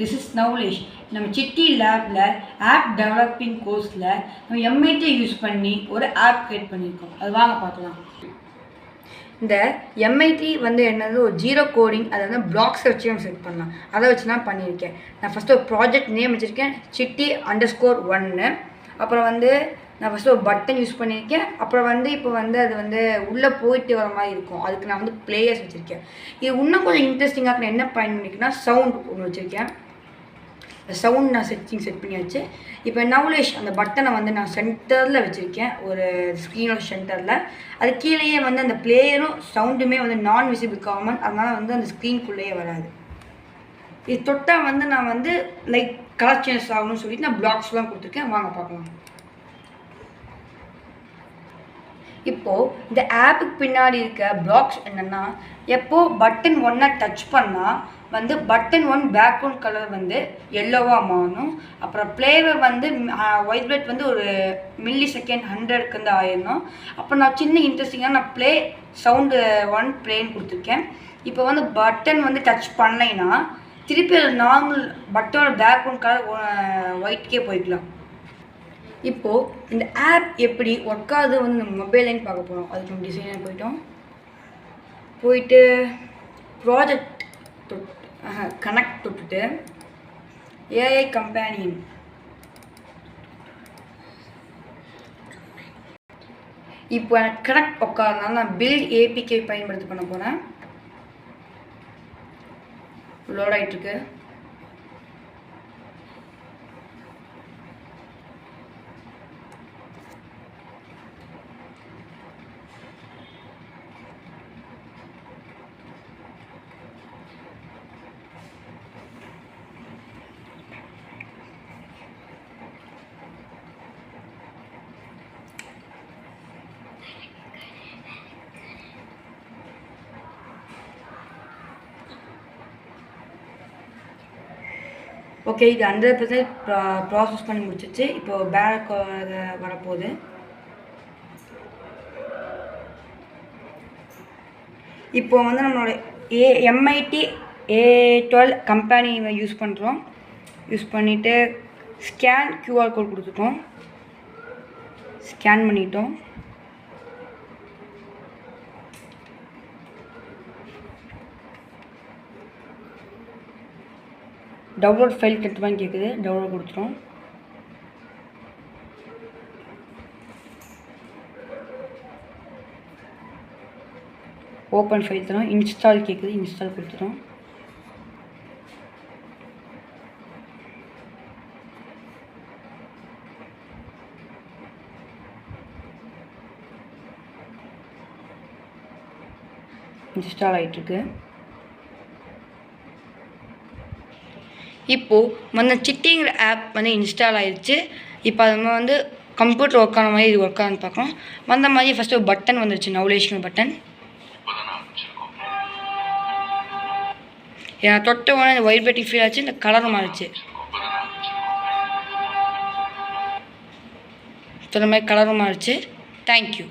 This is நவ்லேஷ். நம்ம city லேபில் app developing கோர்ஸில் நம்ம எம்ஐடி யூஸ் பண்ணி ஒரு ஆப் க்ரியேட் பண்ணியிருக்கோம். அது வாங்க பார்க்கலாம். இந்த எம்ஐடி வந்து என்னது ஒரு ஜீரோ கோடிங், அதை வந்து பிளாக்ஸை வச்சு நம்ம செட் பண்ணலாம். அதை வச்சு தான் பண்ணியிருக்கேன். நான் ஃபஸ்ட்டு ஒரு ப்ராஜெக்ட் நேம் வச்சுருக்கேன், சிட்டி_1. அப்புறம் வந்து நான் ஃபஸ்ட்டு ஒரு பட்டன் யூஸ் பண்ணியிருக்கேன். அப்புறம் வந்து இப்போ வந்து அது வந்து உள்ளே போயிட்டு வர மாதிரி இருக்கும். அதுக்கு நான் வந்து பிளேயர்ஸ் வச்சுருக்கேன். இது இன்னும் கொஞ்சம் இன்ட்ரெஸ்டிங்காக நான் என்ன பண்ணியிருக்கேன்னா சவுண்ட் ஒன்று வச்சுருக்கேன். சவுண்ட் நான் செட் பண்ணியாச்சு. இப்போ நவ்லேஷ் அந்த பட்டனை வந்து நான் சென்டரில் வச்சுருக்கேன், ஒரு ஸ்க்ரீனோட சென்டரில். அது கீழேயே வந்து அந்த பிளேயரும் சவுண்டுமே வந்து நான் விசிபிள் காமன், அதனால் வந்து அந்த ஸ்க்ரீனுக்குள்ளேயே வராது. இது தொட்டால் வந்து நான் வந்து லைக் கலர் சேஞ்ச் ஆகணும்னு சொல்லிட்டு நான் பிளாக்ஸ்லாம் கொடுத்துருக்கேன். வாங்க பார்க்கலாம். இப்போது இந்த ஆப்புக்கு பின்னாடி இருக்க பிளாக்ஸ் என்னென்னா, எப்போது பட்டன் 1 டச் பண்ணால் வந்து பட்டன் 1 பேக்ரவுண்ட் கலர் வந்து எல்லோவாக மாறணும். அப்புறம் பிளேவர் வந்து வைப்ரேட் வந்து ஒரு மில்லி செகண்ட் 100க்கு வந்து ஆயிடணும். அப்போ நான் சின்ன இன்ட்ரெஸ்டிங்காக நான் ப்ளே சவுண்டு 1 ப்ளேன்னு கொடுத்துருக்கேன். இப்போ வந்து பட்டன் வந்து டச் பண்ணலைன்னா திருப்பி அது நார்மல் பட்டனோட பேக்ரவுண்ட் கலர் ஒயிட்கே போய்க்கலாம். இப்போது இந்த ஆப் எப்படி ஒர்க் ஆகுது வந்து நம்ம மொபைல்லேன்னு பார்க்க போகிறோம். அதுக்கு நம்ம டிசைனர் போயிட்டு ப்ராஜெக்ட் கனெக்ட் தொட்டுட்டு ஏஐ கம்பேனியன் இப்போ எனக்கு கனெக்ட் உட்காரனால நான் பில்ட் ஏபிகே பயன்படுத்தி பண்ண போகிறேன். லோட் ஆகிட்டுருக்கு. ஓகே, இது 100% ப்ராசஸ் பண்ணி முடிச்சிச்சு. இப்போது பேக் வரப்போகுது. இப்போ வந்து நம்மளோட எம்ஐடி A12 கம்பெனி யூஸ் பண்ணுறோம். யூஸ் பண்ணிவிட்டு ஸ்கேன் கியூஆர் கோட் கொடுத்துட்டோம். ஸ்கேன் பண்ணிட்டோம். டவுன்லோட் ஃபைல் கட்டுவான்னு கேட்குது. டவுன்லோட் கொடுத்துரும். ஓப்பன் ஃபைல் தரும். இன்ஸ்டால் கேட்குது. இன்ஸ்டால் கொடுத்துரும். இன்ஸ்டால் ஆகிட்டுருக்கு. இப்போது வந்து சிட்டிங்கிற ஆப் வந்து இன்ஸ்டால் ஆகிடுச்சு. இப்போ அது வந்து கம்ப்யூட்டர் ஒர்க் ஆன மாதிரி இது ஒர்க் ஆகுன்னு பார்க்குறோம். வந்த மாதிரி ஃபஸ்ட்டு ஒரு பட்டன் வந்துருச்சு, நவ்லேஷ்ங்கிற பட்டன். ஏன் தொட்ட உடனே இந்த வைப்ரேட்டிங் ஃபீல் ஆச்சு, இந்த கலரும் மாறிச்சு. இந்த மாதிரி கலரும் மாறிச்சு. தேங்க்யூ.